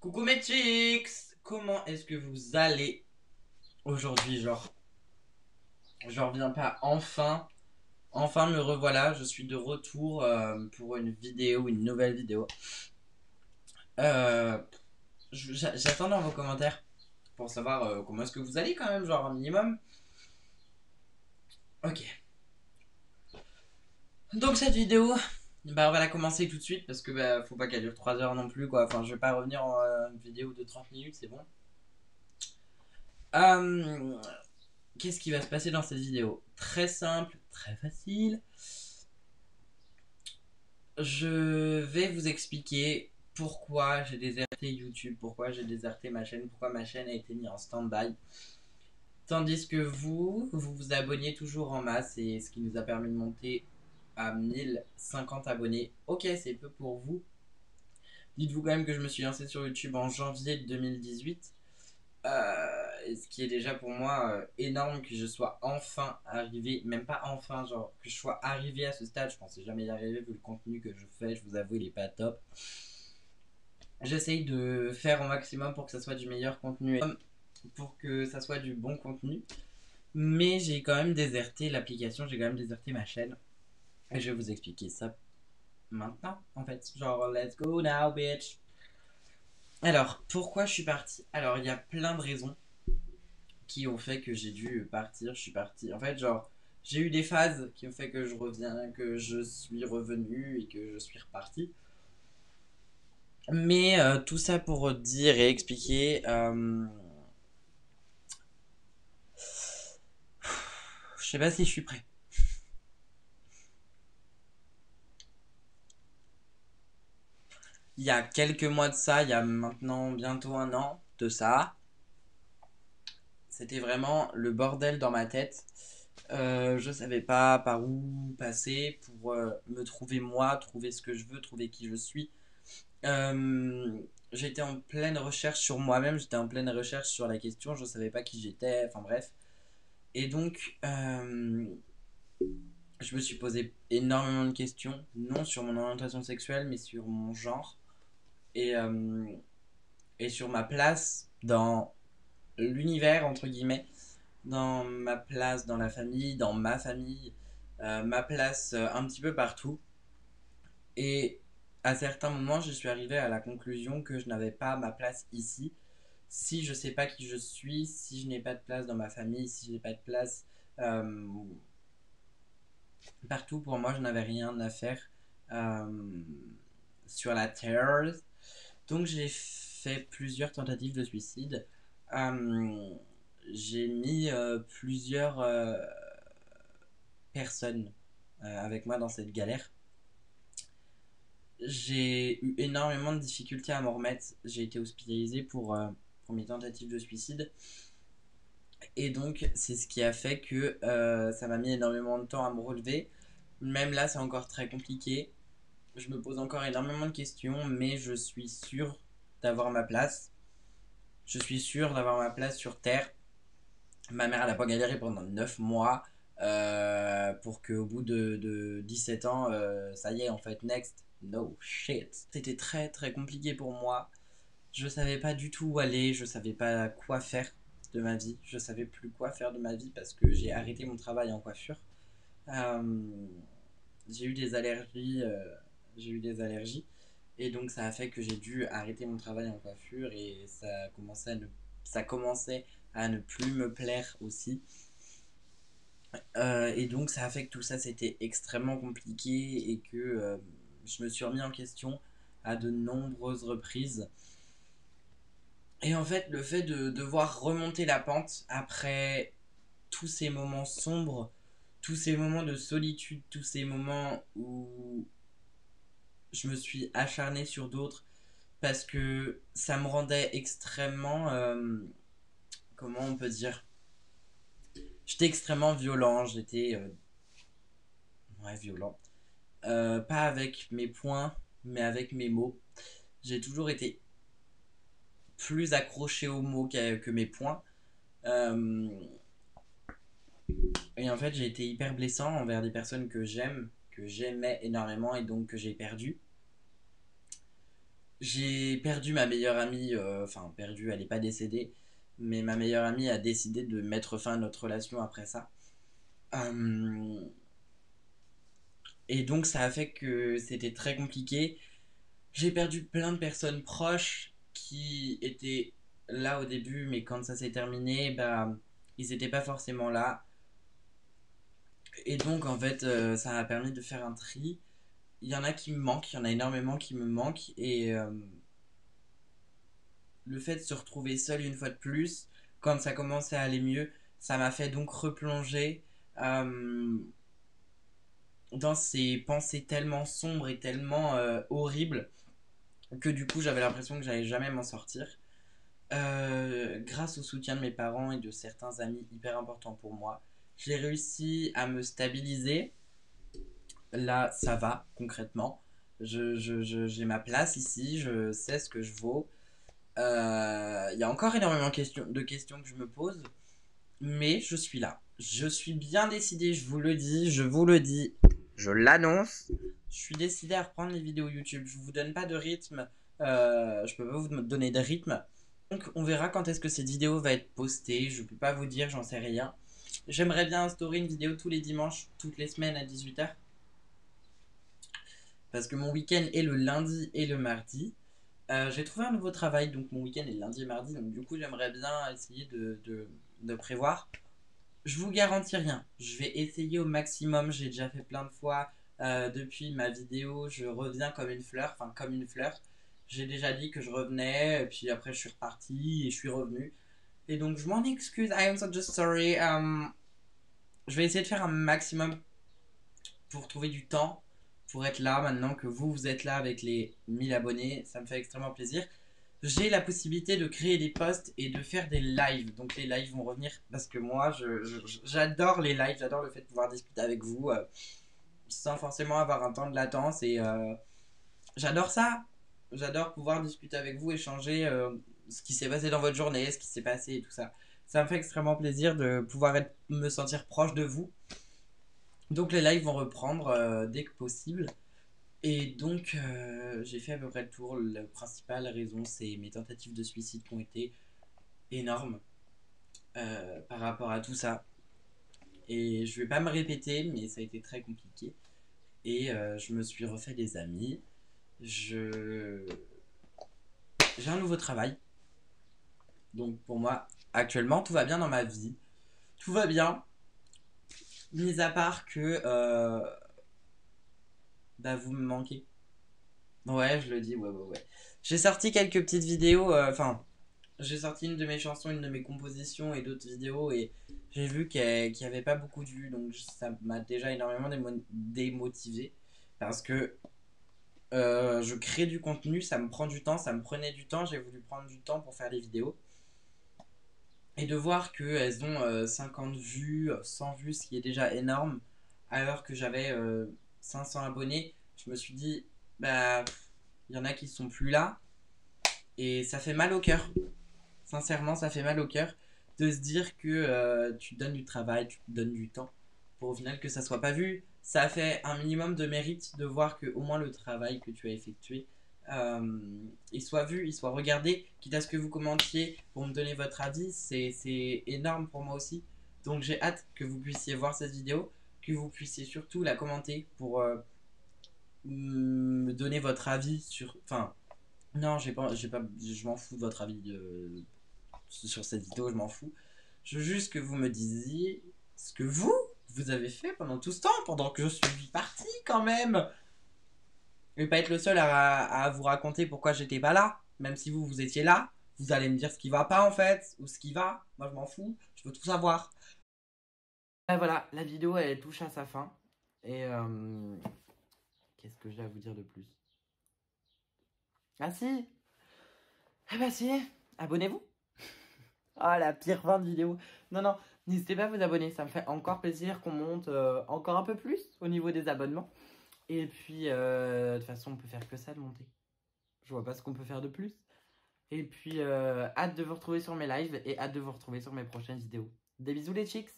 Coucou mes chicks, comment est-ce que vous allez aujourd'hui, je reviens pas, enfin me revoilà, je suis de retour pour une nouvelle vidéo. Euh, J'attends dans vos commentaires pour savoir comment est-ce que vous allez quand même, genre un minimum. Ok, donc cette vidéo, bah on va la commencer tout de suite parce que bah, faut pas qu'elle dure 3 heures non plus quoi, enfin je vais pas revenir en vidéo de 30 minutes, c'est bon. Euh, Qu'est-ce qui va se passer dans cette vidéo? Très simple, très facile. Je vais vous expliquer pourquoi j'ai déserté YouTube, pourquoi j'ai déserté ma chaîne, pourquoi ma chaîne a été mise en stand-by. Tandis que vous vous abonniez toujours en masse et ce qui nous a permis de monter à 1050 abonnés. Ok, c'est peu pour vous. Dites-vous quand même que je me suis lancé sur YouTube en janvier 2018. Ce qui est déjà pour moi énorme que je sois enfin arrivé, même pas enfin, genre que je sois arrivé à ce stade. Je pensais jamais y arriver vu le contenu que je fais. Je vous avoue, il est pas top. J'essaye de faire au maximum pour que ça soit du meilleur contenu, pour que ça soit du bon contenu. Mais j'ai quand même déserté l'application, j'ai quand même déserté ma chaîne. Et je vais vous expliquer ça maintenant, en fait. Genre, let's go now, bitch. Alors, pourquoi je suis parti? Alors, il y a plein de raisons qui ont fait que j'ai dû partir. Je suis parti. En fait, genre, j'ai eu des phases qui ont fait que je reviens, que je suis revenu et que je suis reparti. Mais tout ça pour dire et expliquer. Je sais pas si je suis prêt. Il y a quelques mois de ça, il y a maintenant bientôt un an de ça, c'était vraiment le bordel dans ma tête. Je savais pas par où passer pour me trouver moi, trouver ce que je veux, trouver qui je suis. J'étais en pleine recherche sur moi-même, j'étais en pleine recherche sur la question, je savais pas qui j'étais, enfin bref. Et donc, je me suis posé énormément de questions, non sur mon orientation sexuelle, mais sur mon genre et, euh, et sur ma place dans l'univers, entre guillemets, dans ma place dans la famille, dans ma famille, ma place un petit peu partout. Et à certains moments, je suis arrivé à la conclusion que je n'avais pas ma place ici. Si je sais pas qui je suis, si je n'ai pas de place dans ma famille, si je n'ai pas de place euh, partout, pour moi, je n'avais rien à faire euh, sur la terre. Donc j'ai fait plusieurs tentatives de suicide. Euh, j'ai mis plusieurs personnes avec moi dans cette galère. J'ai eu énormément de difficultés à m'en remettre. J'ai été hospitalisé pour mes tentatives de suicide. Et donc, c'est ce qui a fait que ça m'a mis énormément de temps à me relever. Même là, c'est encore très compliqué. Je me pose encore énormément de questions, mais je suis sûr d'avoir ma place. Je suis sûr d'avoir ma place sur Terre. Ma mère, elle n'a pas galéré pendant 9 mois pour qu'au bout de 17 ans, ça y est, en fait, next. No shit. C'était très très compliqué pour moi. Je savais pas du tout où aller, je savais pas quoi faire de ma vie. Je savais plus quoi faire de ma vie parce que j'ai arrêté mon travail en coiffure. Euh, j'ai eu des allergies, et donc ça a fait que j'ai dû arrêter mon travail en coiffure et ça commençait à ne plus me plaire aussi. Et donc ça a fait que tout ça c'était extrêmement compliqué et que je me suis remis en question à de nombreuses reprises. Et en fait, le fait de devoir remonter la pente après tous ces moments sombres, tous ces moments de solitude, tous ces moments où je me suis acharné sur d'autres parce que ça me rendait extrêmement, comment on peut dire, j'étais extrêmement violent, j'étais ouais, violent. Pas avec mes points, mais avec mes mots. J'ai toujours été plus accroché aux mots que mes points. Euh, et en fait, j'ai été hyper blessant envers des personnes que j'aime, que j'aimais énormément et donc que j'ai perdu. J'ai perdu ma meilleure amie, enfin perdu, elle n'est pas décédée, mais ma meilleure amie a décidé de mettre fin à notre relation après ça. Euh, et donc ça a fait que c'était très compliqué. J'ai perdu plein de personnes proches qui étaient là au début, mais quand ça s'est terminé, bah ils n'étaient pas forcément là. Et donc en fait, ça a permis de faire un tri. Il y en a qui me manquent, il y en a énormément qui me manquent, et le fait de se retrouver seul une fois de plus, quand ça commençait à aller mieux, ça m'a fait donc replonger euh, dans ces pensées tellement sombres et tellement horribles que du coup j'avais l'impression que j'allais jamais m'en sortir. Grâce au soutien de mes parents et de certains amis hyper importants pour moi, j'ai réussi à me stabiliser. Là, ça va concrètement. J'ai ma place ici, je sais ce que je vaux. Il y a encore énormément de questions que je me pose, mais je suis là. Je suis bien décidé, je vous le dis, je vous le dis, je l'annonce. Je suis décidé à reprendre les vidéos YouTube. Je vous donne pas de rythme, je peux pas vous donner de rythme. Donc on verra quand est-ce que cette vidéo va être postée. Je peux pas vous dire, j'en sais rien. J'aimerais bien instaurer une vidéo tous les dimanches, toutes les semaines à 18h. Parce que mon week-end est le lundi et le mardi. J'ai trouvé un nouveau travail, donc mon week-end est lundi et mardi, donc du coup j'aimerais bien essayer de prévoir. Je vous garantis rien, je vais essayer au maximum, j'ai déjà fait plein de fois. Depuis ma vidéo, je reviens comme une fleur, enfin comme une fleur. J'ai déjà dit que je revenais, et puis après je suis reparti et je suis revenu. Et donc je m'en excuse, I am so just sorry. Je vais essayer de faire un maximum pour trouver du temps, pour être là maintenant que vous êtes là avec les 1000 abonnés, ça me fait extrêmement plaisir. J'ai la possibilité de créer des posts et de faire des lives. Donc les lives vont revenir parce que moi, j'adore les lives, j'adore le fait de pouvoir discuter avec vous sans forcément avoir un temps de latence. Et j'adore ça. J'adore pouvoir discuter avec vous, échanger ce qui s'est passé dans votre journée, ce qui s'est passé et tout ça. Ça me fait extrêmement plaisir de pouvoir me sentir proche de vous. Donc les lives vont reprendre dès que possible. Et donc, j'ai fait à peu près le tour. La principale raison, c'est mes tentatives de suicide qui ont été énormes par rapport à tout ça. Et je vais pas me répéter, mais ça a été très compliqué. Et je me suis refait des amis. Je... J'ai un nouveau travail. Donc pour moi, actuellement, tout va bien dans ma vie. Tout va bien. Mis à part que bah, vous me manquez. Ouais, je le dis, ouais, ouais, ouais. J'ai sorti quelques petites vidéos, enfin, j'ai sorti une de mes chansons, une de mes compositions et d'autres vidéos et j'ai vu qu'il n'y avait pas beaucoup de vues, donc ça m'a déjà énormément démotivé parce que je crée du contenu, ça me prend du temps, ça me prenait du temps, j'ai voulu prendre du temps pour faire les vidéos et de voir qu'elles ont 50 vues, 100 vues, ce qui est déjà énorme, alors que j'avais 500 abonnés, je me suis dit, bah, il y en a qui sont plus là et ça fait mal au cœur. Sincèrement, ça fait mal au cœur de se dire que tu donnes du travail, tu donnes du temps pour au final que ça soit pas vu. Ça fait un minimum de mérite de voir que au moins le travail que tu as effectué euh, il soit vu, il soit regardé. Quitte à ce que vous commentiez pour me donner votre avis, c'est énorme pour moi aussi. Donc j'ai hâte que vous puissiez voir cette vidéo, que vous puissiez surtout la commenter pour me donner votre avis sur. Enfin, non, j'ai pas, je m'en fous de votre avis sur cette vidéo, je m'en fous. Je veux juste que vous me disiez ce que vous avez fait pendant tout ce temps, pendant que je suis parti quand même. Et pas être le seul à vous raconter pourquoi j'étais pas là. Même si vous étiez là, vous allez me dire ce qui va pas en fait, ou ce qui va. Moi je m'en fous, je veux tout savoir. Voilà, la vidéo elle touche à sa fin. Et qu'est-ce que j'ai à vous dire de plus? Ah si. Ah bah si, abonnez-vous. Ah, la pire fin de vidéo. Non, non, n'hésitez pas à vous abonner. Ça me fait encore plaisir qu'on monte encore un peu plus au niveau des abonnements. Et puis, de toute façon, on peut faire que ça de monter. Je vois pas ce qu'on peut faire de plus. Et puis, hâte de vous retrouver sur mes lives et hâte de vous retrouver sur mes prochaines vidéos. Des bisous les chicks!